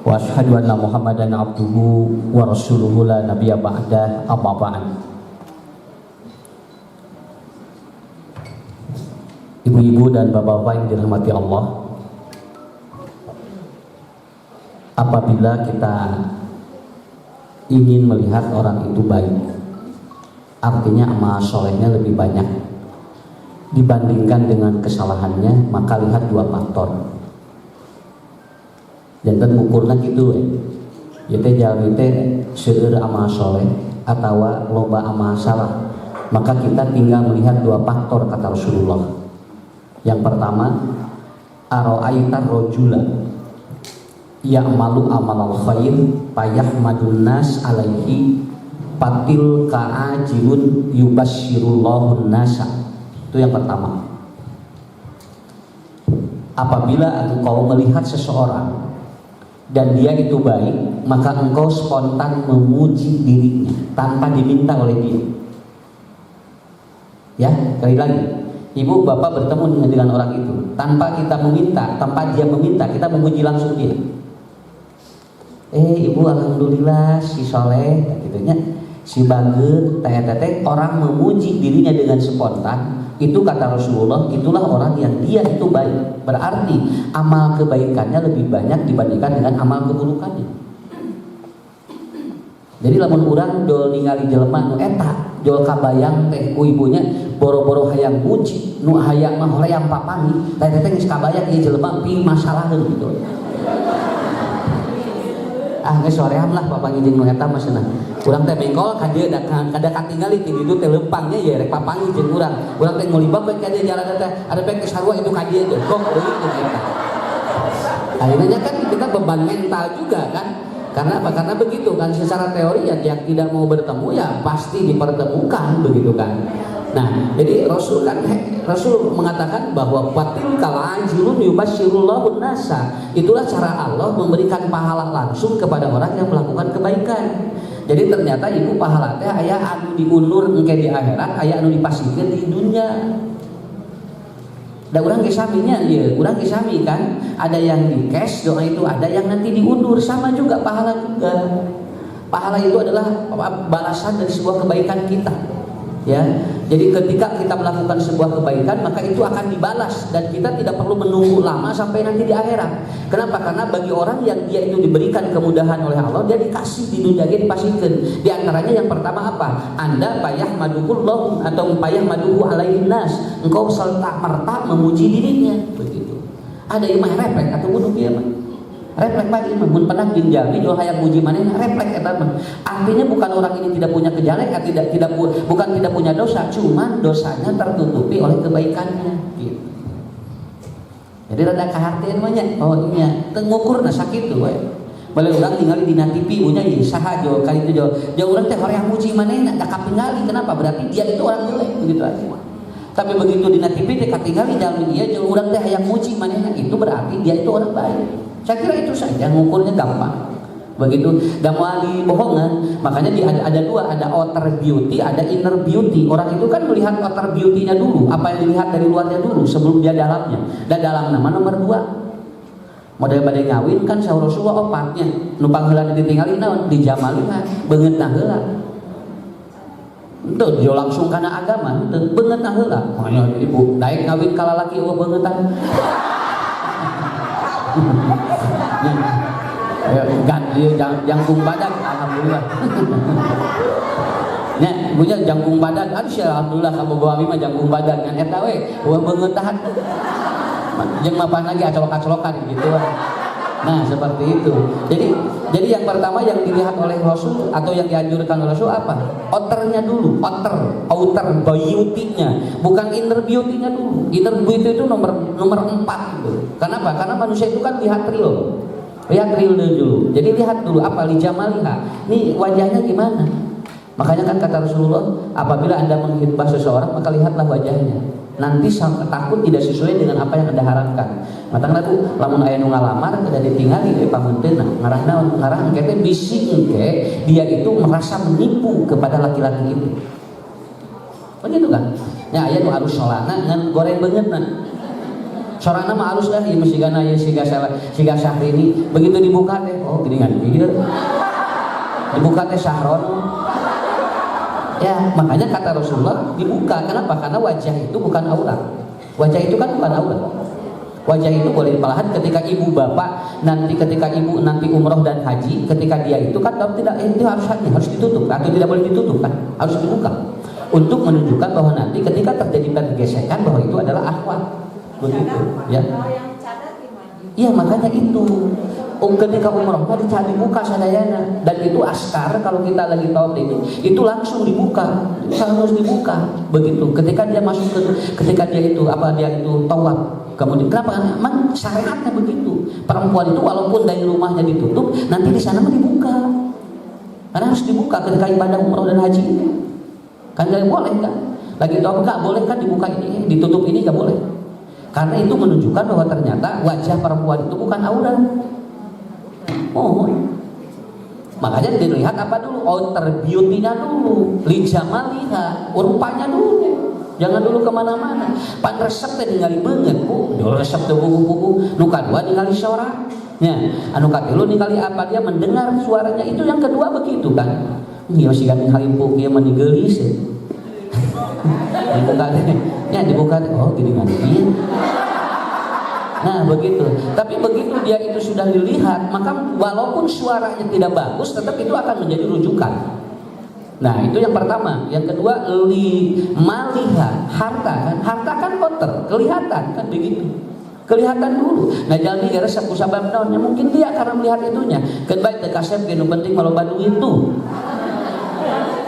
wa asyhadu anna Muhammadan abduhu wa rasuluhu la nabiyya ba'dah, amma ba'd. Ibu-ibu dan bapak-bapak yang dirahmati Allah, apabila kita ingin melihat orang itu baik, artinya amal solehnya lebih banyak dibandingkan dengan kesalahannya, maka lihat dua faktor. Jantan ukurna gitu ya teh jalmi teh seueur amal soleh atau loba amal salah, maka kita tinggal melihat dua faktor kata Rasulullah. Yang pertama, ara'aitar rajula ya'malu amalal khair fayahmadun nas alaihi fatil ka'ajilun yubasyirullahu nasa. Itu yang pertama. Apabila engkau melihat seseorang dan dia itu baik, maka engkau spontan memuji dirinya tanpa diminta oleh dia. Ya, sekali lagi, ibu bapak bertemu dengan orang itu tanpa kita meminta, tanpa dia meminta, kita memuji langsung dia. Ibu alhamdulillah si soleh, gitunya, si bager, teh orang memuji dirinya dengan spontan. Itu kata Rasulullah, itulah orang yang dia itu baik. Berarti amal kebaikannya lebih banyak dibandingkan dengan amal keburukannya. Jadi lamun urang dol ningali jelema nu eta jol kabayang teh ku ibunya boro-boro hayang muji, nu hayang mah horeang papangi, teh geus kabayang ieu jelema pi masalaheun gitu. Geus soream lah papangi jeung nu eta mah cenah. Urang teh bengkol ka dieu kada katingali ti ditu teh leumpangnya ye rek papangi jeung urang. Urang teh ngolibak we ka dieu jalan teh ada pek sarua itu ka dieu teh kok deui teh eta. Akhirnya kan kita beban mental juga kan. Karena apa? Karena begitu kan secara teori ya yang tidak mau bertemu ya pasti dipertemukan begitu kan. Nah, jadi Rasul mengatakan bahwa fatil kalajirun yubasyirullahu nasa. Itulah cara Allah memberikan pahala langsung kepada orang yang melakukan kebaikan. Jadi ternyata ibu pahala teh aya anu diundur engke di akhirat, aya anu dipasikeun di dunia. Da urang ge saminya ieu, urang ge sami kan, ada yang di cash doa itu, ada yang nanti diundur, sama juga pahala juga. Pahala itu adalah balasan dari sebuah kebaikan kita. Ya, jadi ketika kita melakukan sebuah kebaikan maka itu akan dibalas dan kita tidak perlu menunggu lama sampai nanti di akhirat. Kenapa? Karena bagi orang yang dia itu diberikan kemudahan oleh Allah, dia dikasih di dunia dia dipasihkan. Di antaranya yang pertama apa? Anda payah madukullah atau payah maduhu alaihin nas. Engkau serta merta memuji dirinya begitu. Ada yang mah refleks atau bunuh dia mah. Refleks bagi mun pernah jeung jalmi jual hayang muji manehna refleks eta mah. Artinya bukan orang ini tidak punya kejelekan, bukan tidak punya dosa, cuman dosanya tertutupi oleh kebaikannya gitu. Jadi rada kahartieun mah nya. Oh iya, teu ngukurna sakitu we. Bale urang ningali dina TV punya ieu saha jo kali itu jo urang teh horeang muji manehna da kapingali. Kenapa? Berarti dia itu orang jelek begitu aja. Tapi begitu dina TV teh katingali jalmi ieu jo urang teh hayang muji manehna, itu berarti dia itu orang baik. Saya kira itu saja, ngukurnya gampang. Begitu, gak mau dibohongan. Makanya ada dua, ada outer beauty, ada inner beauty. Orang itu kan melihat outer beauty-nya dulu, apa yang dilihat dari luarnya dulu sebelum dia dalamnya. Dan dalam nama nomor dua. Model badai ngawin kan saur Rasulullah opatnya. Numpang heula ditinggalin naon dijamalina, beungeutna heula. Itu dia langsung karena agama, itu beungeutna heula. Makanya ibu daek ngawin ka lalaki eueuh beungeutna. Ganti jangkung badan alhamdulillah. Nya punya jangkung badan aduh alhamdulillah kamu bawa mah jangkung badan kan eta we beungeutahan. Jeung mapan lagi acolok-acolokan gitu. Nah, seperti itu. Jadi yang pertama yang dilihat oleh Rasul atau yang dianjurkan oleh Rasul apa? Outernya dulu, outer beauty-nya, bukan inner beauty-nya dulu. Inner beauty itu nomor 4 gitu. Kenapa? Karena manusia itu kan lihat real. Lihat real dulu. Jadi lihat dulu apa li jamaliha. Nih wajahnya gimana? Makanya kan kata Rasulullah, apabila Anda menghibah seseorang maka lihatlah wajahnya. Nanti takut tidak sesuai dengan apa yang Anda harapkan. Matangna tuh lamun aya nu ngalamar kada ditingali we pamunteunna. Ngarah engke teh bisi engke dia itu merasa menipu kepada laki-laki itu. Begitu kan? Ya aya nu arus solana ngan goreng beungeutna. Sorana mah halus dah, ieu mesigana ieu siga Syahrini. Begitu dibuka teh, oh geuningan ieu. Dibuka teh Syahron. Ya, makanya kata Rasulullah dibuka. Kenapa? Karena wajah itu bukan aurat. Wajah itu kan bukan aurat. Wajah itu boleh malahan ketika ibu bapak ketika ibu nanti umroh dan haji, ketika dia itu kan tidak itu harus ditutup atau tidak boleh ditutup kan, harus dibuka untuk menunjukkan bahwa nanti ketika terjadi pergesekan bahwa itu adalah akhwat. Begitu, ya. Iya, makanya itu. Ketika umroh kan dibuka sadayana, dan itu askar kalau kita lagi tawaf itu langsung dibuka, harus dibuka begitu. Ketika dia masuk ketika dia itu tawaf, kemudian kenapa? Memang syariatnya begitu. Perempuan itu walaupun dari rumahnya ditutup, nanti di sana mah dibuka, karena harus dibuka ketika ibadah umroh dan haji kan nggak boleh kan? Lagi tawaf nggak boleh kan dibuka ini, ditutup ini nggak boleh, karena itu menunjukkan bahwa ternyata wajah perempuan itu bukan aurat. Oh, makanya dilihat apa dulu? Outer beauty-nya dulu, lijamaliha, rupanya dulu. Jangan dulu kemana-mana. Pan resep teh ningali beungeut Bu. Dulu resep teh buku-buku. Nu kadua ningali suara. Ya, anu katilu ningali apa dia mendengar suaranya. Itu yang kedua begitu kan. Ieu siga ningali empuk ieu mah digeulis. Dibuka teh. Ya dibuka teh. Oh, gini kan. Nah begitu, tapi begitu dia itu sudah dilihat, maka walaupun suaranya tidak bagus, tetap itu akan menjadi rujukan. Nah itu yang pertama. Yang kedua, maliha, harta kan kotor, kelihatan kan begitu, kelihatan dulu. Nah jangan dikira sabab naonnya, mungkin dia karena melihat itunya. Kan baik dekasep genu penting maloba duit tuh.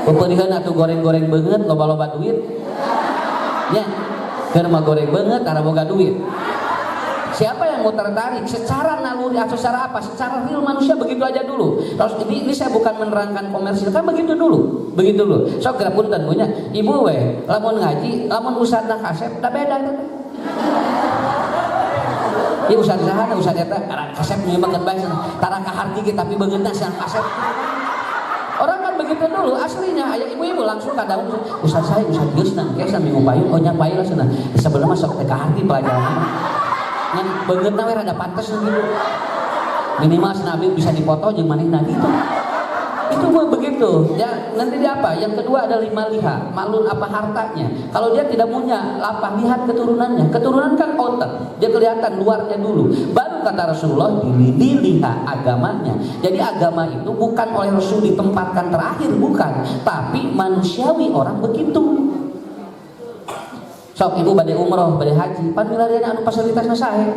Peperihan atau goreng-goreng banget, loba-loba duit. Ya, karena goreng banget, karena boga duit. Siapa yang mau tertarik secara naluri atau secara apa? Secara real manusia begitu aja dulu. Terus ini saya bukan menerangkan komersil, kan begitu dulu. Begitu dulu. So punten punya ibu we, lamun ngaji, lamun usahana kasep, da beda teh. Ieu usaha saha usaha eta kasep nya banget bae tara kaharti ge tapi beungeutna sang kasep. Orang kan begitu dulu aslinya, aya ibu-ibu langsung kadang usaha saya usaha geus nang kesan minggu payung, oh nya payung cenah. Sebenarnya masuk teh kaharti pelajaran. Yang beungeutna we rada pantes gitu. Minimal Nabi bisa dipoto jeung manehna gitu. Itu begitu. Ya, nanti dia apa? Yang kedua ada maliha, malun apa hartanya. Kalau dia tidak punya apa, lihat keturunannya. Keturunan kan otak. Dia kelihatan luarnya dulu. Baru kata Rasulullah dilihat agamanya. Jadi agama itu bukan oleh Rasul ditempatkan terakhir, bukan, tapi manusiawi orang begitu. Sok ibu bade umroh, bade haji, pan milariana anu fasilitasna sae.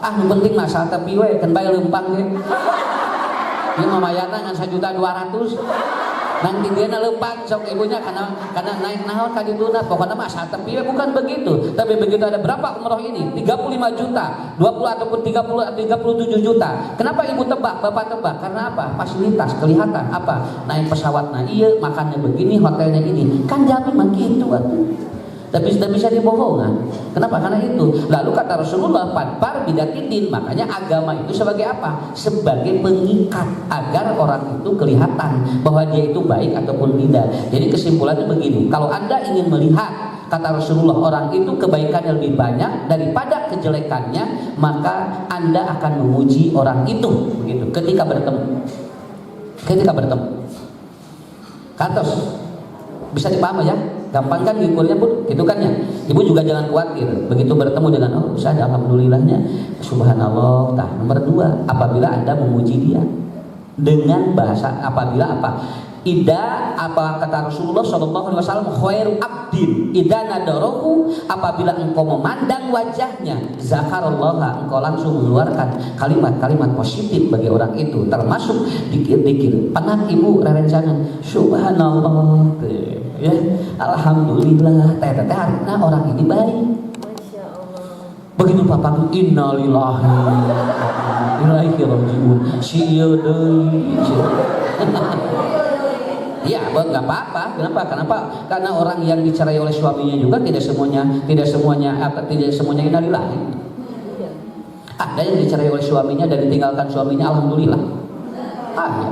Ah nu penting mah asal tepi we, kan bae leumpang ge. Ieu mah mayarna ngan 1.200.000. Nanti dia leumpang sok ibunya karena naik naon ka dituna, pokona mah asal tepi we, bukan begitu. Tapi begitu ada berapa umroh ini? 35 juta, 20 ataupun 37 juta. Kenapa ibu tebak, bapak tebak? Karena apa? Fasilitas kelihatan apa? Naik pesawatna ieu, makannya begini, hotelnya ini. Kan jamin mah kitu atuh. Tapi sudah bisa dibohongan. Kenapa? Karena itu. Lalu kata Rasulullah, "Fadfar bidatidin." Makanya agama itu sebagai apa? Sebagai pengikat agar orang itu kelihatan bahwa dia itu baik ataupun tidak. Jadi kesimpulannya begini, kalau Anda ingin melihat, kata Rasulullah, orang itu kebaikannya lebih banyak daripada kejelekannya, maka Anda akan memuji orang itu. Begitu. Ketika bertemu. Kantos. Bisa dipahami ya? Gampang kan ngukurnya pun gitu kan ya. Ibu juga jangan khawatir begitu bertemu dengan Ustaz, alhamdulillahnya subhanallah. Nah, nomor 2, apabila Anda memuji dia dengan bahasa apabila apa? Ida apa kata Rasulullah sallallahu alaihi wasallam, khairu abdin ida nadarahu, apabila engkau memandang wajahnya, zakarallaha, engkau langsung mengeluarkan kalimat-kalimat positif bagi orang itu, termasuk dikir-dikir. Pernah ibu rerencangan subhanallah ya, alhamdulillah, teh harina orang ini baik. Begitu papa innalillahi wa inna ilaihi rajiun. Sieu deui. Ya, nggak apa-apa. Kenapa? Karena orang yang dicerai oleh suaminya juga tidak semuanya innalillahi. Ada yang dicerai oleh suaminya dan ditinggalkan suaminya, alhamdulillah. Ada.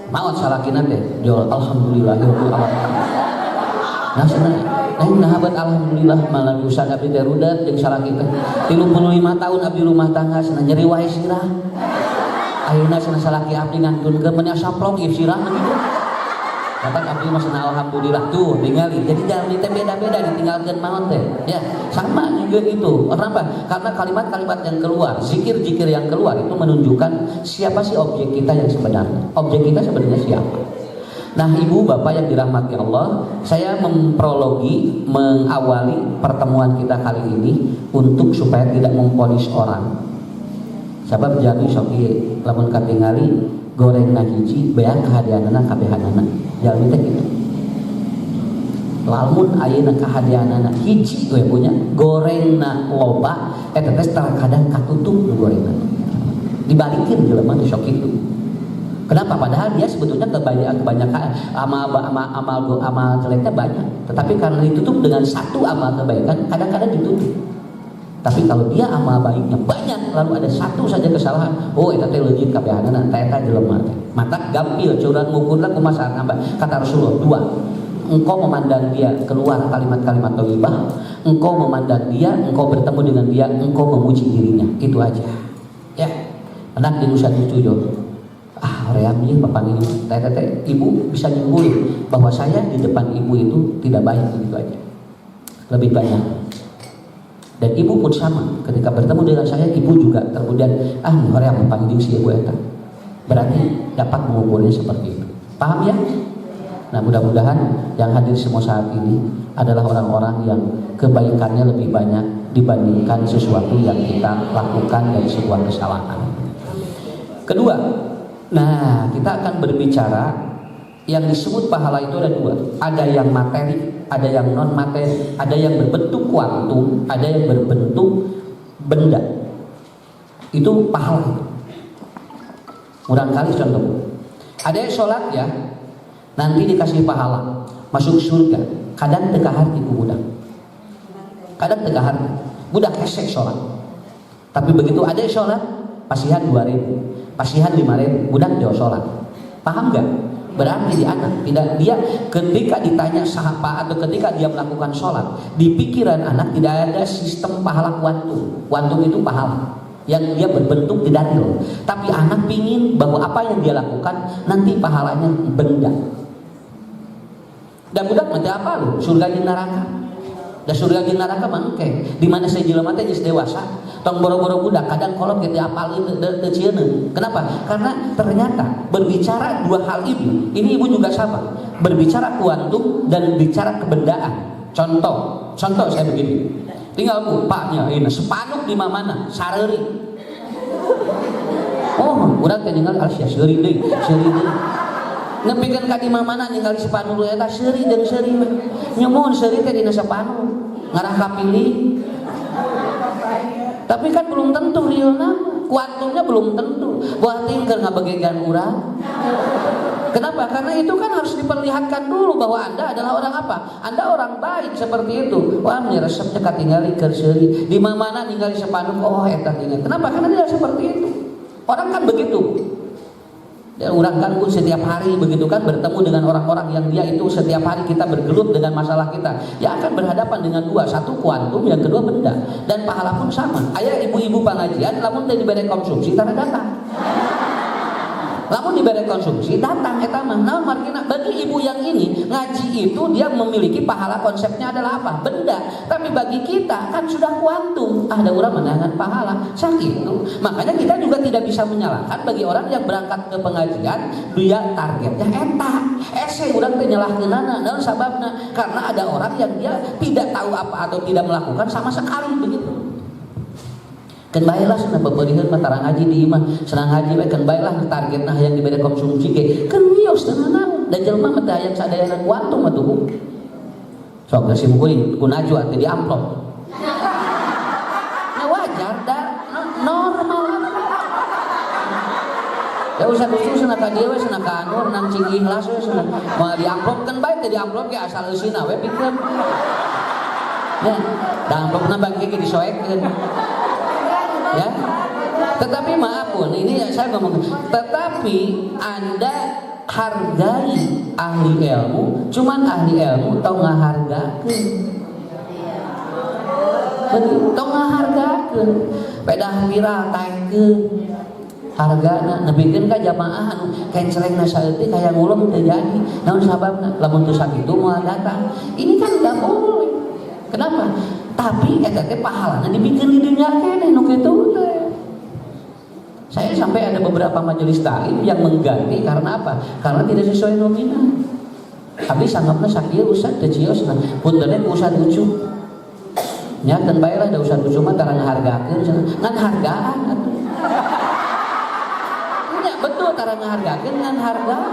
Maut salakina teh, jual alhamdulillah. Nah sana nahabat alhamdulillah malam usaha abdi teh rudat jeung salaki teh 35 tahun abdi rumah tangga sana nyeri wae sirah. Ayeuna sana salaki abdi ngantunkeun meni saplok ieu sirah begitu. Kata abdi mah sana alhamdulillah tuh ningali. Jadi jalan teh beda-beda ditinggalkeun maot teh. Ya, sama juga itu. Kenapa? Karena kalimat-kalimat yang keluar, zikir-zikir yang keluar itu menunjukkan siapa sih objek kita yang sebenarnya. Objek kita sebenarnya siapa? Nah, ibu bapak yang dirahmati Allah, saya memprologi, mengawali pertemuan kita kali ini untuk supaya tidak memponis orang. Sabab jami soki lamun katingali goreng hiji beak kahadianana kabehanana. Jalmi teh kitu. Lamun ayeuna kahadianana hiji we punya gorengna loba eta teh kadang katutup nu gorengna. Dibalikin jelema teh sok kitu. Kenapa? Padahal dia sebetulnya kebanyakan amal jeleknya banyak, tetapi karena ditutup dengan satu amal kebaikan, kadang-kadang ditutup. Tapi kalau dia amal baiknya banyak, lalu ada satu saja kesalahan, oh itu teh leujit kabehanana, eta jelema teh. Mata gampil curang ngukurna kumaha nambah. Kata Rasulullah 2. Engkau memandang dia keluar kalimat-kalimat thayyibah, engkau memandang dia, engkau bertemu dengan dia, engkau memuji dirinya. Itu aja. Ya. Anak di Nusa Dua ream nih bapak ini, tete ibu bisa nyimpulin bahwa saya di depan ibu itu tidak baik begitu aja, lebih banyak. Dan ibu pun sama, ketika bertemu dengan saya ibu juga kemudian ream bapak ini si ibu eta, berarti dapat mengukurnya seperti itu. Paham ya? Nah mudah-mudahan yang hadir semua saat ini adalah orang-orang yang kebaikannya lebih banyak dibandingkan sesuatu yang kita lakukan dari sebuah kesalahan. Kedua, nah, kita akan berbicara yang disebut pahala itu ada 2. Ada yang materi, ada yang non materi, ada yang berbentuk kuantum, ada yang berbentuk benda. Itu pahala. Murangkali contoh. Ada yang sholat ya, nanti dikasih pahala, masuk surga. Kadang teu kahar ti ku budak. Kadang teu kahar. Budak hesek sholat. Tapi begitu ada yang sholat, pasihan 2.000. Pasihan 5.000, budak jauh sholat. Paham gak? Berarti di anak tidak, dia ketika ditanya sahapa atau ketika dia melakukan sholat, di pikiran anak tidak ada sistem pahala kuantum. Kuantum itu pahala yang dia berbentuk tidak real. Tapi anak pingin bahwa apa yang dia lakukan nanti pahalanya benda. Dan budak nanti apa loh? Surga di neraka. Dan surga di neraka mangke. Di mana saya jelema teh geus dewasa, tong boro-boro budak kadang kolot kita apalin teu cieun. Kenapa? Karena ternyata berbicara 2 hal ini ibu juga sama. Berbicara kuantum dan bicara kebendaan. Contoh saya begini. Tinggal bupaknya ini sepanuk di mana? Sareuri. Oh, urang teh ningali alsia seuri deui. Nepikeun ka di mana ningali sepanuk eta seuri jeung seuri mah. Nyemun seuri teh dina sepanuk. Ngarah kapilih. Tapi kan belum tentu realna, kuantumnya belum tentu. Buat tinggal ngabegegan urang. Kenapa? Karena itu kan harus diperlihatkan dulu bahwa Anda adalah orang apa? Anda orang baik seperti itu. Wah, resepnya katingali keur seuri. Di mana ningali sepanuk, oh eta tinggal. Kenapa? Karena dia seperti itu. Orang kan begitu. Dan orang kan pun setiap hari begitu kan bertemu dengan orang-orang yang dia itu setiap hari kita bergelut dengan masalah kita. Ya akan berhadapan dengan 2, satu kuantum, yang kedua benda. Dan pahala pun sama. Aya ibu-ibu pengajian, lamun teh dibere konsumsi tara datang. Lamun diberi konsumsi datang eta mah. Nah, markina bagi ibu yang ini ngaji itu dia memiliki pahala, konsepnya adalah apa? Benda. Tapi bagi kita kan sudah kuantum. Ada orang menangan pahala. Sakitu. Makanya kita juga tidak bisa menyalahkan bagi orang yang berangkat ke pengajian dia targetnya eta. Ese urang teh nyalahkeunana naon sababna? Karena ada orang yang dia tidak tahu apa atau tidak melakukan sama sekali begitu. Kan baiklah cenah bebeurieun mah tarang haji di imah senang haji we kan baiklah targetna hayang dibere konsumsi ge kan wios tenanan dan jelema mah teh hayang sadayana kuantum atuh sok geus simkuring ku najwa teh di amplop ya wajar da normal ya usah khusus cenah ka dieu we cenah ka anu nang cing ikhlas we cenah moal di amplop kan bae teh di amplop ge asal eusina we pikeun ya da amplopna bangke ge disoekeun ya. Tetapi maaf pun ini saya ngomong, tetapi Anda hargai ahli ilmu, cuman ahli ilmu tau ngahargakeun. Tau ngahargakeun. Pedah viral taekeun hargana nebikeun ka jamaah anu kencelengna saeutik kaya ngulung teu jadi. Naon sababna? Lamun teu sakitu moal datang. Ini kan enggak boleh. Kenapa? Tapi eta teh pahalana dibikeun di dunya keneh nu kitu teh. Saya sampai ada beberapa majelis taklim yang mengganti karena apa? Karena tidak sesuai nominal. Habis sanggapna sakieu ustad teu ciosna. Puntenna ku ustad Ucu. Nya teu bae lah da ustad Ucu mah tara ngahargakeun ngan hargaan atuh. Betul cara ngahargakeun ngan hargaan.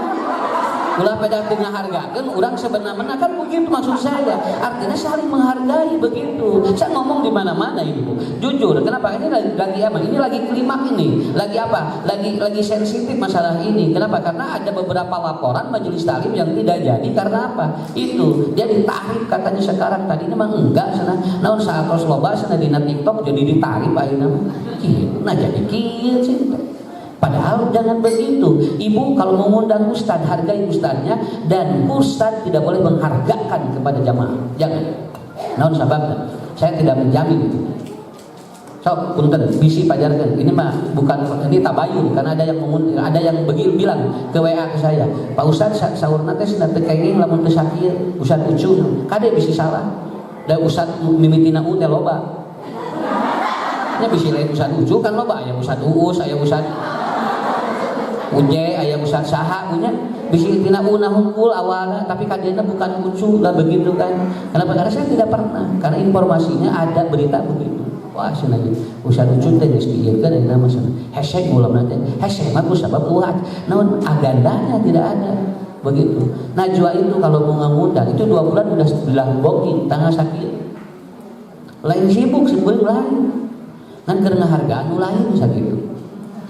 Ulah pada teu ngahargakeun urang sebenarnya kan begitu maksud saya. Artinya saling menghargai begitu. Saya ngomong di mana-mana ini, Bu. Jujur, kenapa ini lagi apa? Ini lagi klimak ini. Lagi apa? Lagi sensitif masalah ini. Kenapa? Karena ada beberapa laporan majelis taklim yang tidak jadi karena apa? Itu dia ditarik katanya sekarang, tadinya mah enggak sana. Naon satos loba sana dina TikTok jadi ditarik ayeuna mah. Kieu nah jadi kieu sih. Padahal jangan begitu. Ibu kalau mengundang ustad, hargai ustadnya, dan ustad tidak boleh menghargakan kepada jamaah. Jangan. Naon sababna? Saya tidak menjamin itu. So, punten bisi pajarkan. Ini mah bukan ini tabayun karena ada yang begitu bilang ke WA ke saya. Pak Ustad saurna teh cenah teu kenging lamun teu sakieu, Ustad Ucu. Kade bisi salah. Da Ustad mimitina teh loba. Nya bisi lain Ustad Ucu kan loba, aya Ustad Uus, aya Ustad Uje, aya Ustad saha punya bisi tina una hungkul awalnya tapi kadena bukan Ucu lah begitu kan. Kenapa? Karena saya tidak pernah, karena informasinya ada berita begitu. Wah cenah Ustad Ucu teh geus diieukeun ayeuna mah cenah. Hesek ulamna teh. Hesek mah kusabab uat. Naon agandanya tidak ada. Begitu. Najwa itu kalau mau ngundang itu 2 bulan udah bilang booking tanggal sakit. Lain sibuk sebeuing lain. Ngan keur ngahargaan nu lain sakitu.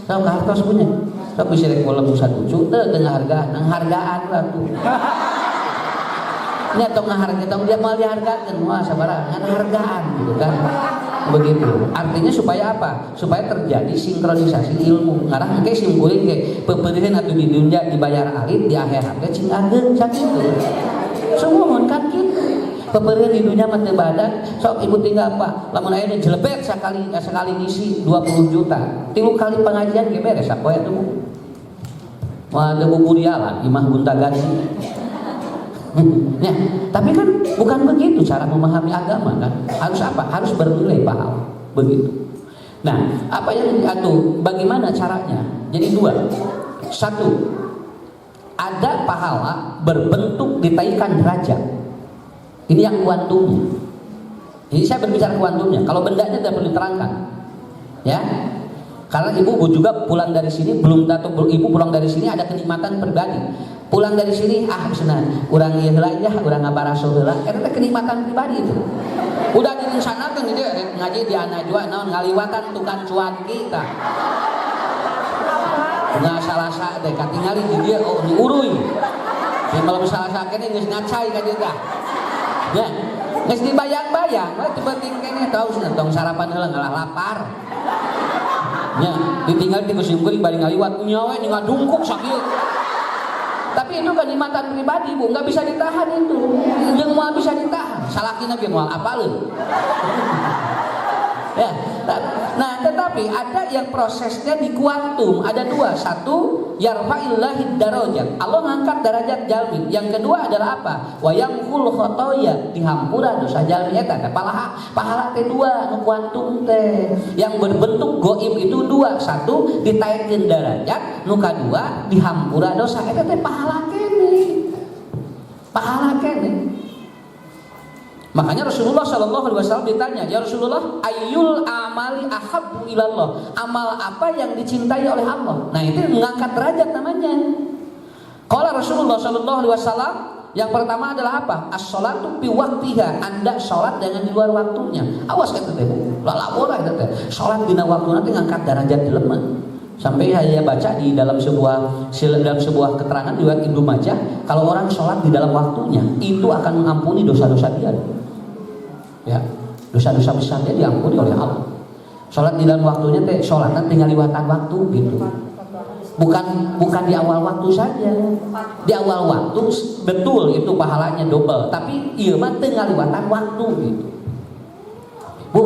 Sok kartos punya. Sok bisa rek bola Ustad Ucu teu ngahargaan, nang hargaan lah tuh. Nya tong ngahargaan tong dia mal dihargakeun, wah sabaraha ngan hargaan gitu kan. Begitu. Artinya supaya apa? Supaya terjadi sinkronisasi ilmu. Ngarang engke simpulin ge peupeureuheun atuh di dunya dibayar alit, di akhirat teh cing ageun sakitu. Sumuhun kan kitu. Peupeureuheun di dunya mah teu badak, sok ibu tinggal apa? Lamun aya jelebet sekali ngisi 20 juta. 3 kali pengajian ge beres sapoe tuh. Wah, ada bubur jalan, imah gunta ganti. Ya, tapi kan bukan begitu cara memahami agama kan. Harus apa? Harus bernilai pahala. Begitu. Nah, apa yang diatur? Bagaimana caranya? Jadi 2. 1. Ada pahala berbentuk ditaikan derajat. Ini yang kuantumnya. Ini saya berbicara kuantumnya. Kalau bendanya tidak perlu diterangkan. Ya. Karena ibu juga pulang dari sini belum tahu ibu pulang dari sini ada kenikmatan pribadi. Pulang dari sini cenah urang ieu heula ya, urang ngabaraso heula. Eta kenikmatan pribadi itu. Udah direncanakeun dia ngaji di Anajwa naon ngaliwatan tukang cuanki tah. Nah salasa teh katingali di dieu oh diuruy. Di malam salasa kene geus ngacai ka dieu tah. Ya, geus dibayang-bayang, mah teu penting kene tahu tong sarapan heula ngalah lapar. Ya, ditinggal di kusimkuring bari ngaliwat nyawa nih ngadungkuk sakieu. Tapi itu kenikmatan pribadi, Bu, nggak bisa ditahan itu. Yang mau bisa ditahan, salakina ge moal apaleun. Ya, nah tetapi ada yang prosesnya di kuantum, ada 2. 1, yarfa'illahid darajat. Allah ngangkat derajat jalmi. Yang kedua adalah apa? Wa yamhul khotoya, dihampura dosa jalmi eta. Pahala teh 2 nu kuantum teh. Yang berbentuk goib itu 2. 1 ditaikeun derajat, nu kadua dihampura dosa. Eta teh pahala kene. Pahala kene. Makanya Rasulullah SAW ditanya, ya Rasulullah, ayyul amali ahabbu ilallah, amal apa yang dicintai oleh Allah? Nah itu mengangkat derajat namanya. Qala Rasulullah SAW, yang pertama adalah apa? As-sholatu fi waqtiha, Anda sholat jangan di luar waktunya. Awas kata teh, lalabora kata teh, sholat dina waktu nanti ngangkat derajat jelema. Sampai saya baca di dalam sebuah keterangan riwayat Ibnu Majah, kalau orang sholat di dalam waktunya itu akan mengampuni dosa-dosa dia. Ya, dosa-dosa besar dia diampuni oleh Allah. Sholat di dalam waktunya teh sholatnya tinggal liwatan waktu gitu. Bukan di awal waktu saja. Di awal waktu betul itu pahalanya double, tapi ieu mah teu ngaliwatan waktu gitu. Bu,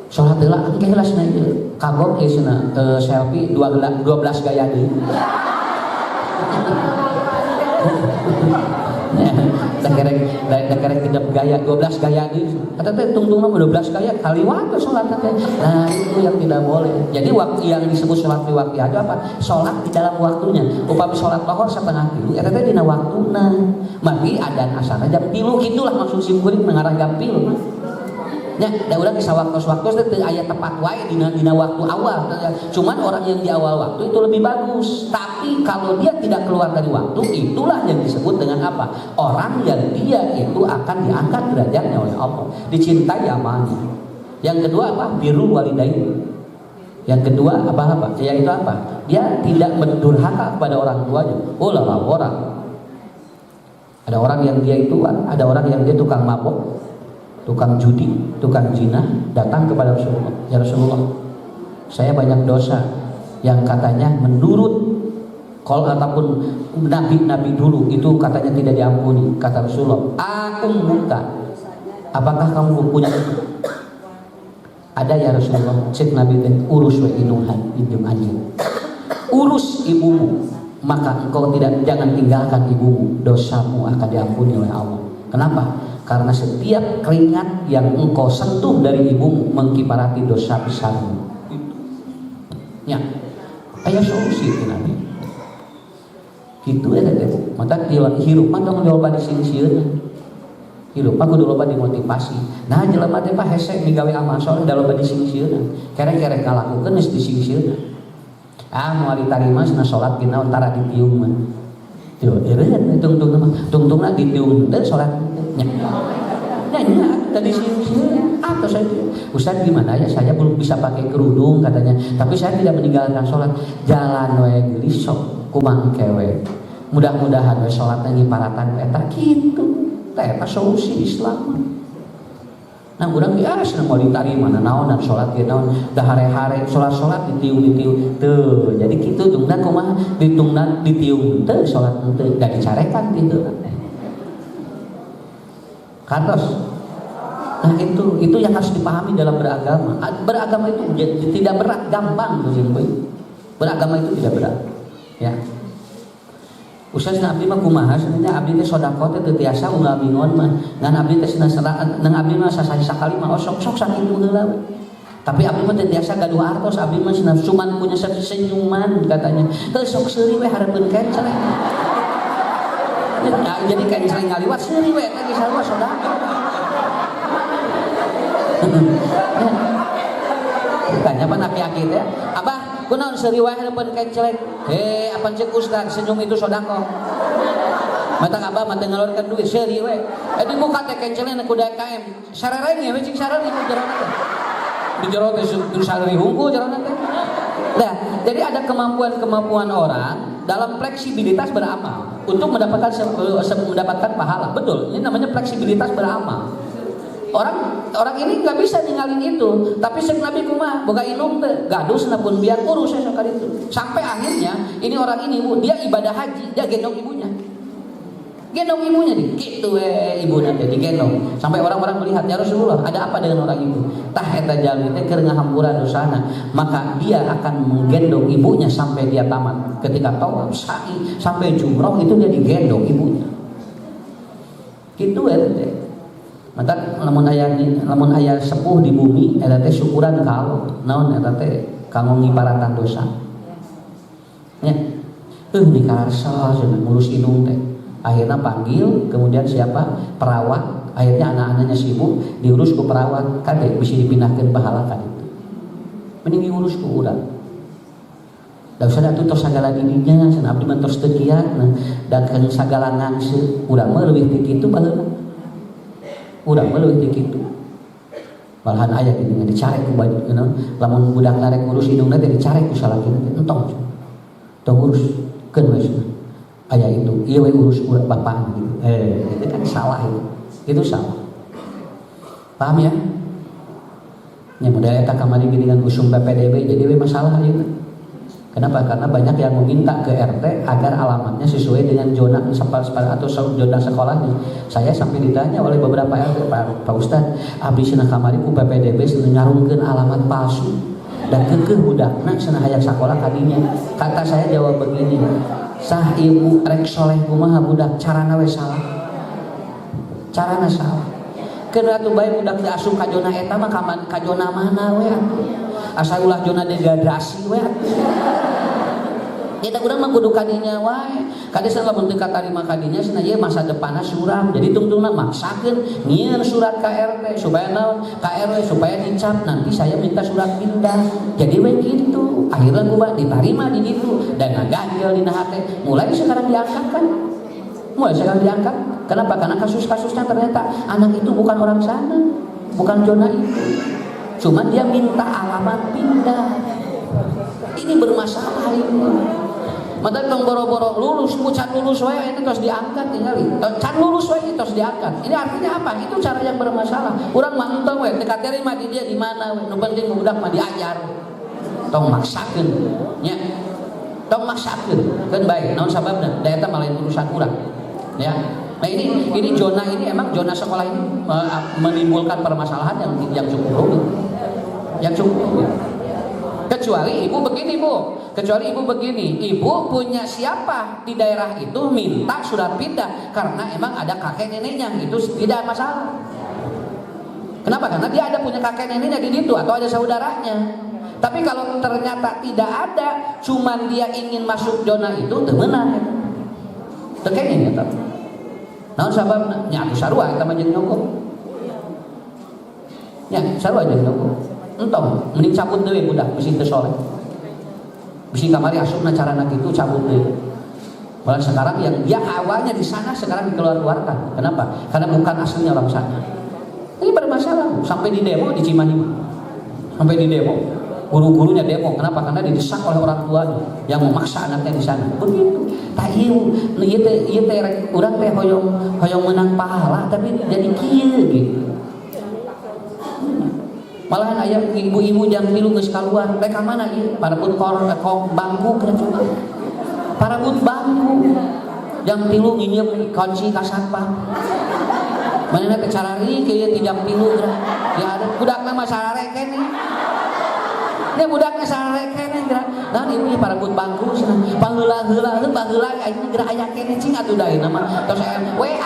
sholat heula engke heula cenah ieu. Kagok ieu cenah selfie 12 gaya deui. Dakerek tidak gaya 12 gaya deui. Eta teh tungtungna 12 gaya kaliwat sholat teh. Nah, itu yang tidak boleh. Jadi waktu yang disebut sholat di waktu itu apa? Sholat di dalam waktunya. Upami sholat lohor setengah tilu, eta teh dina waktuna. Magi adzan asarna jam 3 gitulah maksud simkuring mengarah jam 3. Ya, da urang bisa waktu-waktu teh aya tepat wae dina waktu awal. Cuman orang yang di awal waktu itu lebih bagus. Tapi kalau dia tidak keluar dari waktu, itulah yang disebut dengan apa? Orang yang dia itu akan diangkat derajatnya oleh Allah, dicintai amalnya. Yang kedua apa? Birrul walidain. Yang kedua apa? Yaitu apa? Dia tidak mendurhaka kepada orang tuanya. Orang. Ada orang yang dia itu, ada orang yang dia tukang mabok, tukang judi, tukang zina, datang kepada Rasulullah. Ya Rasulullah, saya banyak dosa yang katanya menurut ataupun nabi-nabi dulu itu katanya tidak diampuni. Kata Rasulullah, aku muka, apakah kamu punya itu? Ada ya Rasulullah. Cek Nabi teh urus wa inuhan indung anjing. Urus ibumu, maka engkau jangan tinggalkan ibumu, dosamu akan diampuni oleh Allah. Kenapa? Karena setiap keringat yang engkau sentuh dari ibumu mengkibarati dosa besarmu. Ya, aya solusi itu Nabi. Gitu ya teh. Mata hirup mah tong loba di sini-sieun. Hirup mah kudu loba dimotivasi. Nah, jelema teh mah hese digawe amal soleh da loba di sini-sieun. Kerek-kerek ngalakukeun geus di sini-sieun. Moal ditarima cenah salat dina antara ditiung mah. Tuh, eureun tungtungna ditiung teh salat. Nanya tadi sini atau saya Ustaz gimana ya, saya belum bisa pakai kerudung katanya, tapi saya tidak meninggalkan sholat. Jalan we gelis sok kumangkewe, mudah-mudahan we sholatnya ngiparatan eta gitu. Eta solusi Islam. Nah urang biasa mau ditarima naon dan sholat ge naon da hare-hare sholat ditiung teu. Jadi kitu dungna kumaha ditungna ditiung teu sholat teu da dicarekan kitu. Kantos. Nah itu yang harus dipahami dalam beragama. Beragama itu tidak berat, gampang beragama itu tidak berat. Ya. Ustaz abdi mah kumaha sebenarnya abdi teh sedekah teh teu tiasa unggal bingon mah. Ngan abdi teh nang abdi mah sakali mah sok sakitu heula. Tapi abdi mah teu tiasa gaduh artos, abdi mah cuman punya senyuman katanya. Teu sok seuri we hareupeun kenceleng. Jadi kayak sering ngaliwat seuri we lagi sarua saudara. Tanya apa aki-aki teh? Abah, kunaon seuri we hareupeun kenceleng? Apa cek Ustaz senyum itu sedekah. Mata abah mata ngalorkeun duit seuri we. Di muka teh kenceleng ku DKM. Sarareng we cing sarareng ku jarona teh. Di jero teh sarareng hungkul jarona teh. Nah, jadi ada kemampuan orang dalam fleksibilitas beramal untuk mendapatkan pahala. Betul, ini namanya fleksibilitas beramal. Orang ini nggak bisa ninggalin itu, tapi Syekh Nabi kumaha boga inung teh gaduh senapun biar urus sekali itu. Sampai akhirnya ini orang ini dia ibadah haji, dia gendong ibunya. Gendong ibunya gitu ibunya teh digendong. Sampai orang-orang melihat, ya Rasulullah, ada apa dengan orang itu? Tah eta jalmi teh keur ngahampura dosana, maka dia akan menggendong ibunya sampai dia tamat. Ketika tawaf, sa'i, sampai jumrah itu dia digendong ibunya. Gitu teh. Maka lamun aya sepuh di bumi eta teh syukuran ka Allah. Naon eta teh kanggo ngibaratan dosa. Ya. Dikarsa ngurus indung teh. Akhirnya panggil, kemudian siapa? Perawat. Akhirnya anak-anaknya sibuk, diurus ku perawat, kade bisa dipindahkan pahala kan itu. Mending diurus ku urang. Da usah atuh tos sagala dirinya, sana abdi mah tos teu kiat, dan kan sagala ngangse, urang mah leuwih ti kitu baheula. Urang mah leuwih ti kitu. Malahan aya gini dicarek ku baju, lamun budak narek ngurus hidungna teh dicarek ku salakina teh entong. Tong urus keun we aya itu, iya we urus bapak gitu. Itu kan salah itu. Itu salah. Paham ya? Nya modal eta kamari geuningan usum PPDB jadi we masalah ieu. Kenapa? Karena banyak yang meminta ke RT agar alamatnya sesuai dengan zona atau zona sekolahnya. Saya sampai ditanya oleh beberapa RT, Pak Ustad, abdi cenah kamari ku PPDB nyarungkeun alamat palsu dan kekeh budakna cenah hayang sakola kadinya. Kata saya jawab begini, sah ibu rek soleh kumaha budak carana we salah. Carana salah. Kena tuh bae budak diasup ka zona eta mah ka zona mana we asa ulah zona degradasi we. Kita urang mah kudu kadinya wae. Kadesa lamun teu katarima kadinya cenah ieu masa depanna suram. Jadi tungtungna maksakeun ngieun surat ka RT supaya naon? Ka RW supaya dicap nanti saya minta surat pindah. Jadi we kitu. Akhirna kumaha ditarima di ditu dan ngaganjel dina hate. Mulai sekarang diangkat kan? Mulai sekarang diangkat. Kenapa? Karena kasus-kasusnya ternyata anak itu bukan orang sana, bukan zona itu. Cuma dia minta alamat pindah. Ini bermasalah ini. Mata tong boro-boro lulus, can lulus wae itu terus diangkat tinggali. Can lulus wae itu terus diangkat. Ini artinya apa? Itu cara yang bermasalah. Urang mah entong we teu katerima di dia di mana we. Nu penting budak mah diajar. Tong maksakeun nya. Tong maksakeun. Keun bae. Naon sababna? Da eta mah lain urusan urang. Ya. Nah ini zona ini emang zona sekolah ini menimbulkan permasalahan yang cukup rumit. Yang cukup rumit. Kecuali ibu begini Bu, ibu punya siapa di daerah itu minta surat pindah karena emang ada kakek neneknya, itu tidak masalah. Kenapa? Karena dia ada punya kakek neneknya di situ atau ada saudaranya. Tapi kalau ternyata tidak ada, cuman dia ingin masuk zona itu, temenan. Tekenya ya tapi. Naon sababna? Nya atuh sarua eta mah jeung nyokot. Ya, sarua jeung nyokot. Entong, mending cabut dewe budak, bisi teu soleh. Bisi kamari asupna carana kitu cabut dewe. Malah sekarang yang dia awalnya di sana sekarang dikeluarkan. Kenapa? Karena bukan aslinya orang sana. Ini bermasalah. Sampai di demo di Cimahi. Sampai di demo. Guru-gurunya demo. Kenapa? Karena didesak oleh orang tuanya yang memaksa anaknya di sana. Begitu. Tah ieu teh urang teh hoyong menang pahala tapi jadi kieu gitu. Malahan aya ibu-ibu jam 3 geus kaluar, rek ka mana ieu? Parebut bangku kena coba. Parebut bangku. Jam 3 nginjem kunci ka satpam. Manehna teh carari ke ieu ti jam 3 geura. Ya ada budakna mah sarare keneh. Nya budakna sarare keneh geura. Nah ieu parebut bangku cenah. Pangeula-heula baheula ayeuna geura aya keneh cing atuh daeuna mah. Tos WA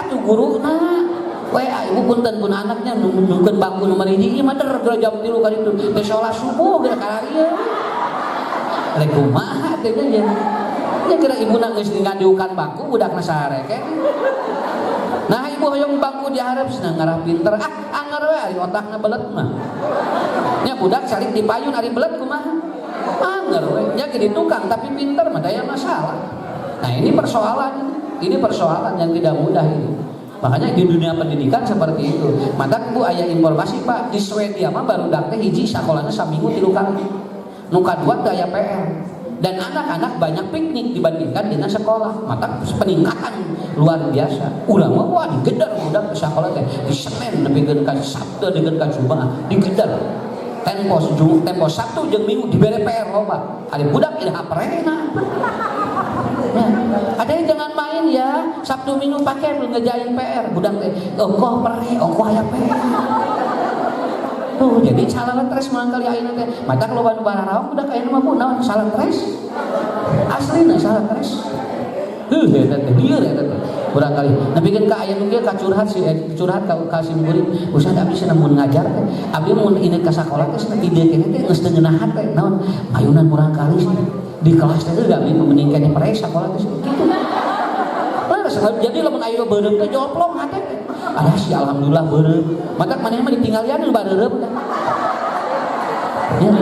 atuh guruna. WA ibu punten pun anaknya nungguin bangku nomor hiji mah der jam 3 kali itu teh salat subuh geura kararieu rek kumaha teh nya nya geura ibuna geus ngadiukan bangku budakna sarek nah ibu hoyong bangku dihareup cenah ngarah pinter anger we ari otakna belet mah nya budak cari dipayun ari belet kumaha anger we nya jadi tukang tapi pinter mah daya masalah. Nah ini persoalan yang tidak mudah ini. Makanya di dunia pendidikan seperti itu. Maka Bu aya informasi Pak di Swedia mah baru teh hiji sakolana saminggu 3 kali. Nu kadua teh aya PR. Dan anak-anak banyak piknik dibandingkan dengan sekolah. Maka peningkatan luar biasa. Urang mah wah digedar budak ke sekolah teh di Senin nepikeun ka Sabtu dengan ka Jumat digedar. Tempo Sabtu jeung Minggu dibere PR loba. Ari budak ieu haprena. Ya, ada yang jangan main ya Sabtu Minggu pakai ngejain PR budak teh ongkoh perih ongkoh aya PR tuh jadi salah stres mangkali ayeuna teh mata kalau banu bararaong budak ayeuna mah Bu naon salah stres aslina salah stres eta teh dieu eta teh urang kali nepikeun ka aya nu kieu ka curhat ka si murid Ustaz abdi cenah mun ngajar teh abdi mun inget ka sakola teh cenah ide keneh teh geus teu ngeunahan teh naon mayunan urang kali di kelas teh gak bisa meningkatnya peresa sekolah teh gitu. Jadi lamun ayeuna beureum teh joplong hate teh. Ada sih alhamdulillah beureum. Matak manehna mah ditinggalian nu bareureum teh. Ya.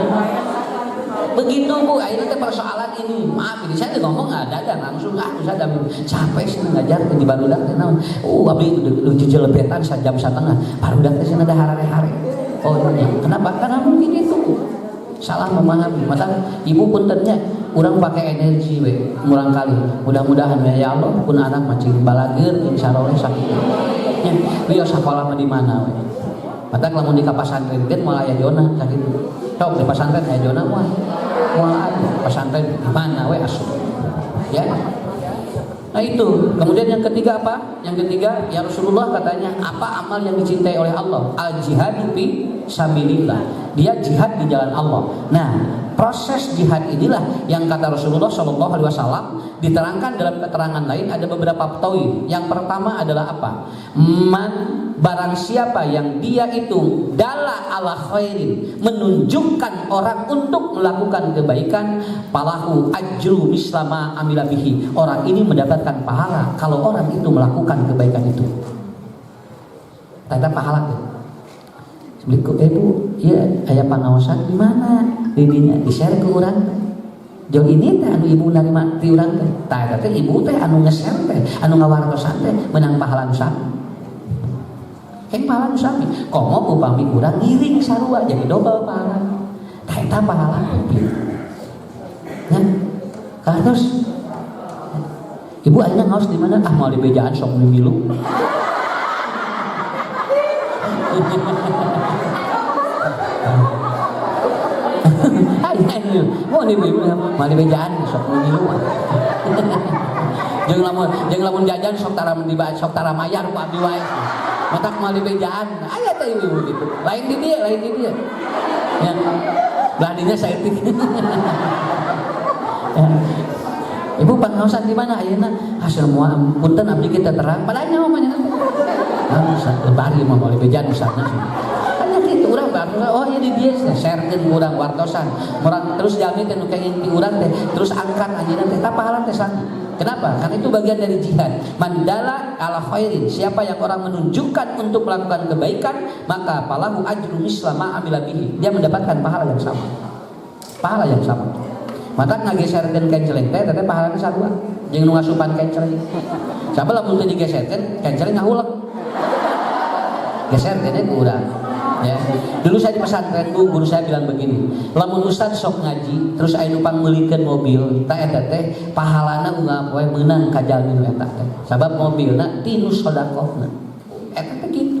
Begitu Bu, akhirnya teh persoalan ini. Maaf ini saya ngomong ada langsung saya capek sih ngajar di barudak teh naon. Abdi jujur lebetan jam 1:30. Barudak teh cenah da harare-hare. Oh iya. Kenapa? Karena mungkin itu salah memahami. Maka ibu puntennya kurang pakai energi we murang kali. Mudah-mudahan ya Allah pun anak macing balageun insyaallah sakit. Nya beliau sakola mah di mana we. Mata lamun di ka pasantren teh moal aya zona sakitu. Sok di pasantren aya zona mah. pesantren di mana we asup. Ya. Nah itu, kemudian yang ketiga apa? Yang ketiga, ya Rasulullah katanya, apa amal yang dicintai oleh Allah? Al-jihadu fi sabilillah. Dia jihad di jalan Allah. Nah, proses jihad inilah yang kata Rasulullah SAW diterangkan dalam keterangan lain ada beberapa poin. Yang pertama adalah apa? Barang siapa yang dia itu dalla ala khairin, menunjukkan orang untuk melakukan kebaikan, palahu ajru mislama amila bihi. Orang ini mendapatkan pahala kalau orang itu melakukan kebaikan itu. Tanda pahala tuh. Ibu, ya ayah pangaosan di mana? Didinya di-share ke urang. Jauh ini teh anu ibu narima ti urang teh. Tah teh ibu teh anu nge-share teh, anu ngawartosan teh menang pahala nu sami. Kayak pahala nu sami. Komo upami urang ngiring sarua jadi double pahala. Tah eta pahala teh. Nah, terus ibu ayeuna ngaos di mana? Ah mau di bejaan sok milu. Mau di bejaan sok milu. Jeung lamun jajan sok tara mayar ku abdi wae. Matak mau di bejaan. Aya teh ibu gitu. Lain di dia. Ya. Beladinya saeutik. Ibu pangaosan di mana ayeuna? Hasil moal punten abdi kita terang. Padahal nyawa mah nya. Lebari mah mau di bejaan usahana sih. Gitu urang oh ya di dia sharekeun urang wartosan urang terus jami teh nu kayak di urang teh terus angkat anjeunna teh pahala teh sami. Kenapa? Karena itu bagian dari jihad. Mandala ala khairin, siapa yang orang menunjukkan untuk melakukan kebaikan, maka palahu ajru mislama amila bihi. Dia mendapatkan pahala yang sama. Pahala yang sama. Maka ngageserkeun kenceleng teh teh pahalana sarua. Jeung nu ngasupan kenceleng. Sabab lamun teu digeserkeun kenceleng ngahulek. Geser teh ku urang. Ya. Dulu saya di pesantren guru saya bilang begini, lamun ustad sok ngaji terus aya nu pangmeulikeun mobil ta eta teh pahalana bunga poe meunang ka jalmi nu eta teh sabab mobilna tinu sedekahna eta teh kitu.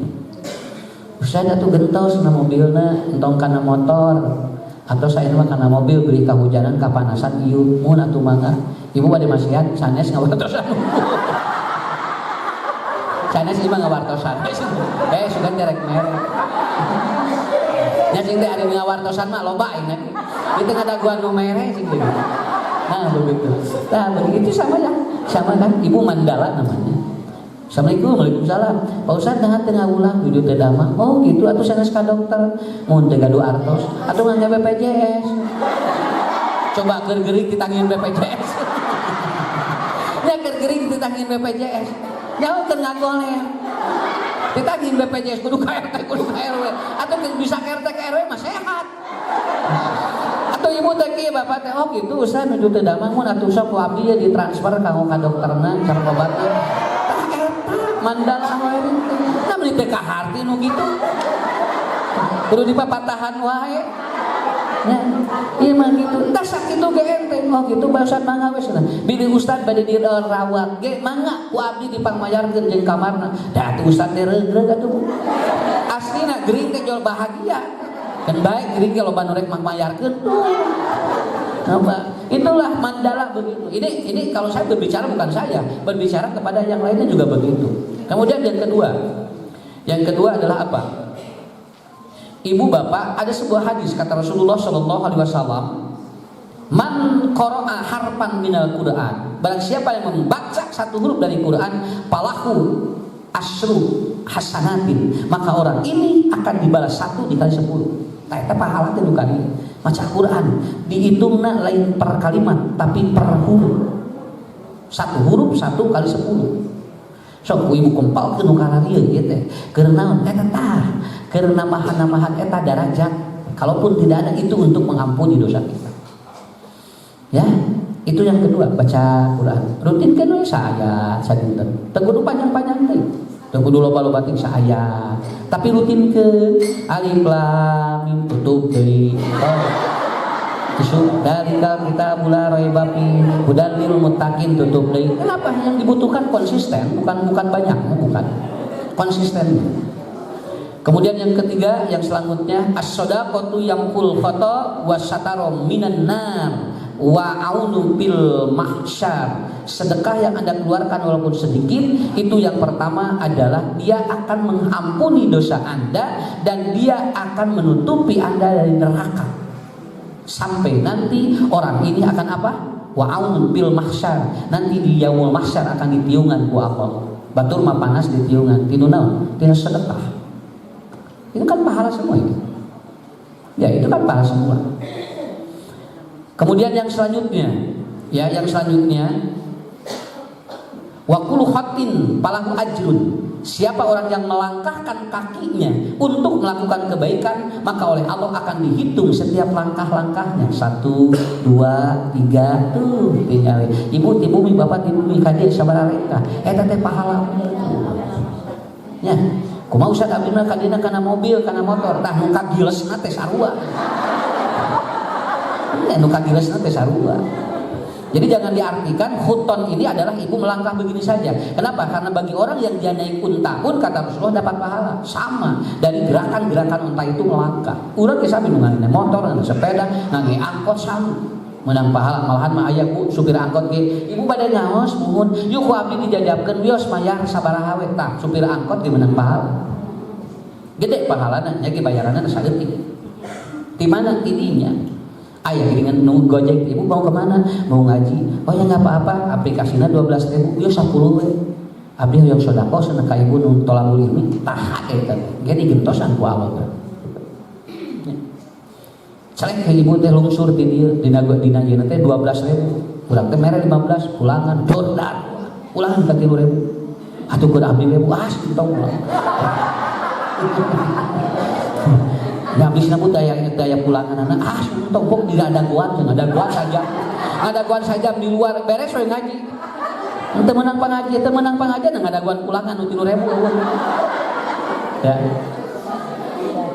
Ustad atuh gentos na mobilna entong kana motor atau saya mah kana mobil beri kahujanan kapanasan ieu mun atuh mangga ibu bade masihan sanes ngawartosan. Sanes ieu mah ngawartosan sugan derek merek. Ya sing teh ari ngawartosan mah loba ini. Itu ngadaguan nu mere sing gitu. Nah begitu. Nah begitu sama ya. Sama kan Ibu Mandala namanya. Assalamualaikum, waalaikumsalam. Pak Ustad dangan teu ngawulang dudu teh damah. Oh gitu atuh sanes ka dokter. Mun teh gaduh artos atuh ngangge BPJS. Coba ger-geuring ditangin BPJS. Ya ger-geuring ditangin BPJS. Nyawa teu ngagoler. Ditagih BPJS kudu KRT kudu KRW atau bisa KRT KRW mah sehat. Atau ibu teh kieu bapak teh oh gitu usah nuju teu damang mun atuh sok ku abdi ya ditransfer kanggo ka dokterna cara obatna. Tah eta Mandala wae teh. Namun teh kaharti nu kitu. Kudu dipapatahan wae. Ya, iya mah gitu. Tah sakitu ge enteng oh gitu barusan mangga wes nah. Bini ustad bade dirawat ge mangga ku abdi dipangmayarkeun jeung kamarna. Da atuh ustad teh reug atuh. Aslina geuring teh jol bahagia. Dan baik geuring ge loba nu rek mangmayarkeun. Nah, itulah Mandala begitu. Ini kalau saya berbicara bukan saya, berbicara kepada yang lainnya juga begitu. Kemudian yang kedua adalah apa? Ibu bapak, ada sebuah hadis kata Rasulullah SAW, man qara'a harfan minal Qur'an, barang siapa yang membaca satu huruf dari Quran, palahu asyru hasanatin, maka orang ini akan dibalas 1 dikali 10. Nah, itu pahala teh bukan maca Quran, dihitungna lain per kalimat tapi per huruf. Satu huruf 1 kali 10. Sok ibu kumpal ke nukara ieu ieu teh keur naon eta tah keur namahan eta darajat kalaupun tidak ada itu untuk mengampuni dosa kita. Ya, itu yang kedua baca Quran. Rutin kan saya dinten. Teu kudu panjang-panjang teh. Teu kudu loba-loba ting saaya. Tapi rutin ke alif lam mim tutup deui. Kisuk dari kita mula raibapi hudal lil muttaqin tutup deui. Kenapa yang dibutuhkan konsisten bukan banyak, bukan konsisten. Kemudian yang ketiga, yang selanjutnya, as-shadaqatu yamhul khata wa satarom minan nar wa aunu bil mahsyar. Sedekah yang Anda keluarkan walaupun sedikit, itu yang pertama adalah dia akan mengampuni dosa Anda dan dia akan menutupi Anda dari neraka. Sampai nanti orang ini akan apa? Wa aunu bil mahsyar. Nanti di yaumul mahsyar akan ditiungan ku Allah. Batur mah panas ditiungan, tinu naon? Tinu sedekah. Itu kan pahala semua itu. Ya, itu kan pahala semua. Kemudian yang selanjutnya, ya, yang selanjutnya, wa kullu khatin falahu ajrun. Siapa orang yang melangkahkan kakinya untuk melakukan kebaikan, maka oleh Allah akan dihitung setiap langkah-langkahnya. 1, 2, 3, tuh tinggal. Ibu, bapak, kadir sabaraha eta. Eta teh pahala. Ya, kumaha usah abdina kadina kana mobil, kana motor, tah nu kagileusna teh sarua. Ya, nu kagileusna teh sarua. Jadi jangan diartikan huton ini adalah ibu melangkah begini saja. Kenapa? Karena bagi orang yang dia naik unta pun kata Rasulullah dapat pahala. Sama dari gerakan-gerakan unta itu melangkah. Urang ge sami nu ngane motor, ngane sepeda, ngane angkot sama menang pahala. Malahan mah aya ku supir angkot ge, ibu bade ngaos muhun, yuk ku abdi dijajabkeun wios mayar sabaraha we tah. Supir angkot ge menang pahala. Gede pahalana nya ge bayaranna saeutik. Di mana tidinya? Ayah dengan nunggu Gojek, ibu mau kemana? Mau ngaji. Oh ya nggak apa-apa, aplikasinya 12.000, yo 10 we. Abdi yang sodako sana ka ibu nu tolabul ilmi, taha eta. Jadi gentosan ku Allah. Celek ke ibu teh lungsur di dieu dina jeuna teh 12.000. Urang teh mere 15, pulangan jordan. Pulangan ka 3.000. Atuh keur abdi we entong pulang. Ya habis namun daya pulangan anak untung kok tidak ada guan saja di luar beres we ngaji ente menang pangajian nggak ada guan pulangan nu 3.000 ya.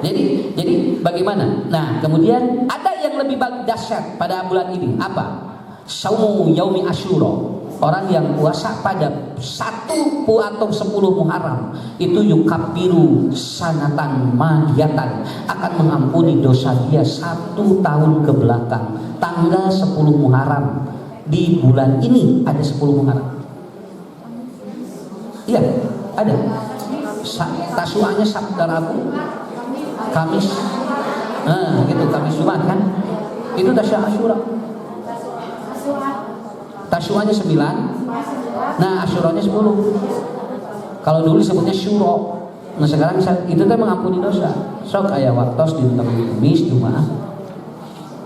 Jadi bagaimana? Nah kemudian ada yang lebih dahsyat pada bulan ini apa? Saumu yaumi asyura. Orang yang puasa pada 1 atau 10 Muharram itu yukabiru sanatan madiyatan, akan mengampuni dosa dia 1 tahun ke belakang. Tanggal 10 Muharram di bulan ini ada 10 Muharram. Iya, ada. Tasuanya Sabtu Rabu, Kamis. Nah, gitu Kamis Jumat kan. Itu Tasya Asyura. Tasyuanya 9, nah Asyuranya 10. Kalau dulu sebutnya syuro, nah sekarang itu teh mengampuni dosa. Sok aya waktos dinten Kamis Jumat.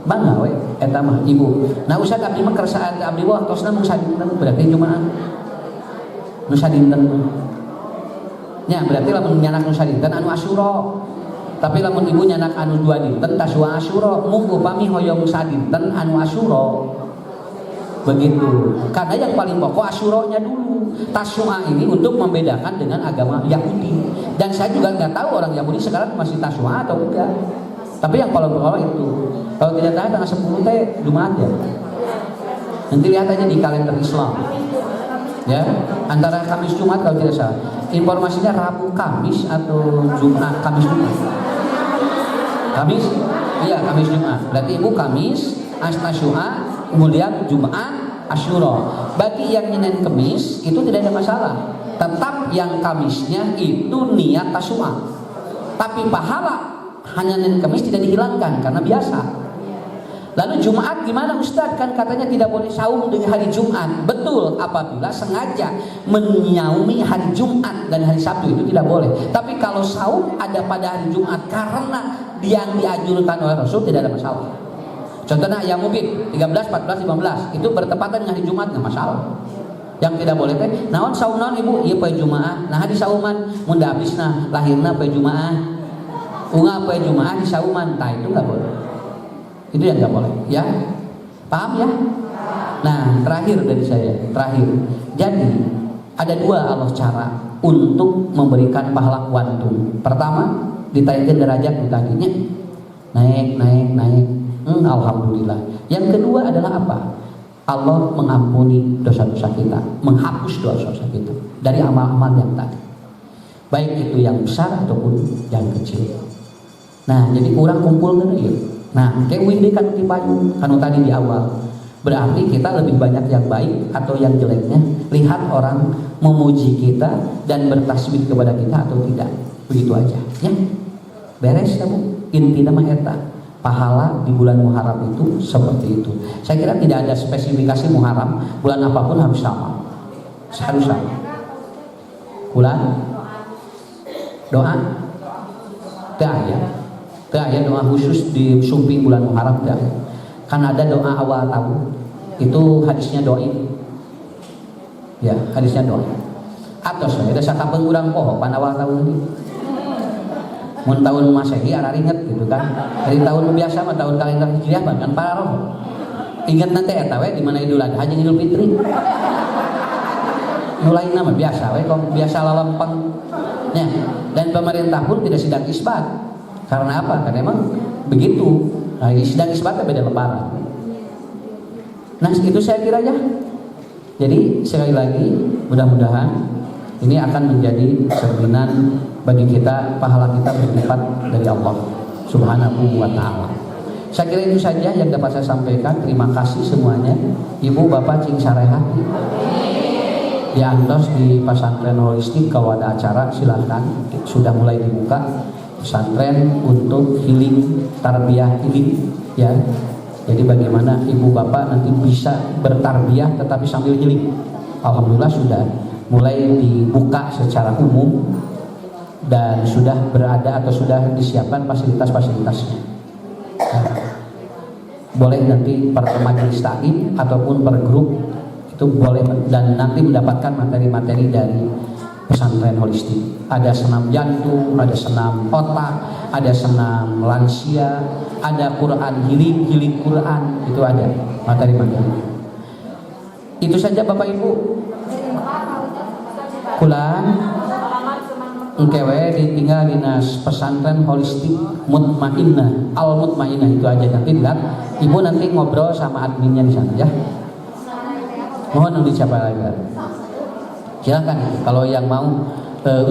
Bangga we eta mah ibu. Nah usah abdi mah kersaan abdi waktosna mung sadinten berarti Jumat. Nu sadinten. Nya berarti lamun nyanak nu sadinten anu Asyura. Tapi lamun ibu nyanak anu 2 dinten tasua Asyura, mung upami hoyong sadinten anu Asyura. Begitu. Karena yang paling pokok Asyuranya dulu. Tasyua ini untuk membedakan dengan agama Yahudi. Dan saya juga nggak tahu orang Yahudi sekarang masih tasyua atau enggak. Tapi yang paling pokok itu. Kalau tidak tahu tanggal 10 teh Jumat ya. Nanti lihat aja di kalender Islam. Ya, antara Kamis Jumat kalau tidak salah. Informasinya Rabu Kamis atau Jumat Kamis Jumat. Kamis? Iya, Kamis Jumat. Berarti ibu Kamis, Tasyua, kemudian Jumat, Asyura. Bagi yang Senin Kemis itu tidak ada masalah. Tetap yang Kamisnya itu niat tasyua. Tapi pahala hanya Senin Kemis tidak dihilangkan karena biasa. Lalu Jumat gimana Ustadz? Kan katanya tidak boleh saum di hari Jumat. Betul, apabila sengaja menyaumi hari Jumat dan hari Sabtu itu tidak boleh. Tapi kalau saum ada pada hari Jumat karena yang dianjurkan oleh Rasul tidak ada masalah. Contohnya ayam mubin 13, 14, 15 itu bertepatan dengan hari Jumat nggak masalah. Yang tidak boleh teh naon saum naon ibu? Ieu poe Jumaah. Nah di sauman mun da habisna lahirna poe Jumaah. Unga poe Jumaah di sauman, tah itu nggak boleh. Itu yang nggak boleh, ya. Paham ya? Nah terakhir dari saya, terakhir. Jadi ada 2 Allah cara untuk memberikan pahala kuantum. Pertama ditaikkan derajat tadinya naik. Alhamdulillah. Yang kedua adalah apa? Allah mengampuni dosa-dosa kita, menghapus dosa-dosa kita dari amal-amal yang tadi. baik itu yang besar ataupun yang kecil. Nah, jadi kurang kumpul kan ya. Nah, kayak wih kan dipayung kanu tadi di awal. Berarti kita lebih banyak yang baik atau yang jeleknya. Lihat orang memuji kita dan bertasbih kepada kita atau tidak. Begitu aja, ya. Beres kamu. Inti nama eta. Pahala di bulan Muharram itu seperti itu. Saya kira tidak ada spesifikasi Muharram, bulan apapun harus sama. Harus sama. Bulan doa. Tidak ya doa khusus di sumping bulan Muharram tidak. Kan ada doa awal tahun. Itu hadisnya doin. Ya, hadisnya doin. Atau saya ada sakapeung urang poho pan awal tahun tadi. Mun tahun Masehi ara inget gitu kan. Dari tahun biasa mah tahun kalender Hijriah kan pararoh. Ingat nanti eta we di mana Idul Adha jeung Idul Fitri. Mulai nama biasa we kok biasa lalempeng. Ya, dan pemerintah pun tidak sidang isbat. Karena apa? Karena emang begitu. Nah, sidang isbatnya beda lebaran. Nah, itu saya kira ya. Jadi sekali lagi mudah-mudahan ini akan menjadi cerminan bagi kita, pahala kita berlipat dari Allah Subhanahu wa taala. Saya kira itu saja yang dapat saya sampaikan. Terima kasih semuanya. Ibu Bapak cing sarehati. Diantos di pesantren holistik kalau ada acara silahkan, sudah mulai dibuka pesantren untuk healing, tarbiyah healing ya. Jadi bagaimana ibu bapak nanti bisa bertarbiyah tetapi sambil healing. Alhamdulillah sudah mulai dibuka secara umum dan sudah berada atau sudah disiapkan fasilitas-fasilitasnya. Nah, boleh nanti per majelis taklim ataupun per grup itu boleh, dan nanti mendapatkan materi-materi dari pesantren holistik. Ada senam jantung, ada senam otak, ada senam lansia, ada Quran healing Quran, itu ada materi-materi. Itu saja Bapak Ibu. Kulan engkewe ditinggal dinas pesantren holistik Mutmainnah, Al Mutmainnah itu aja, nanti lihat Ibu nanti ngobrol sama adminnya di sana ya. Mohon dicapai lagi. Silakan kalau yang mau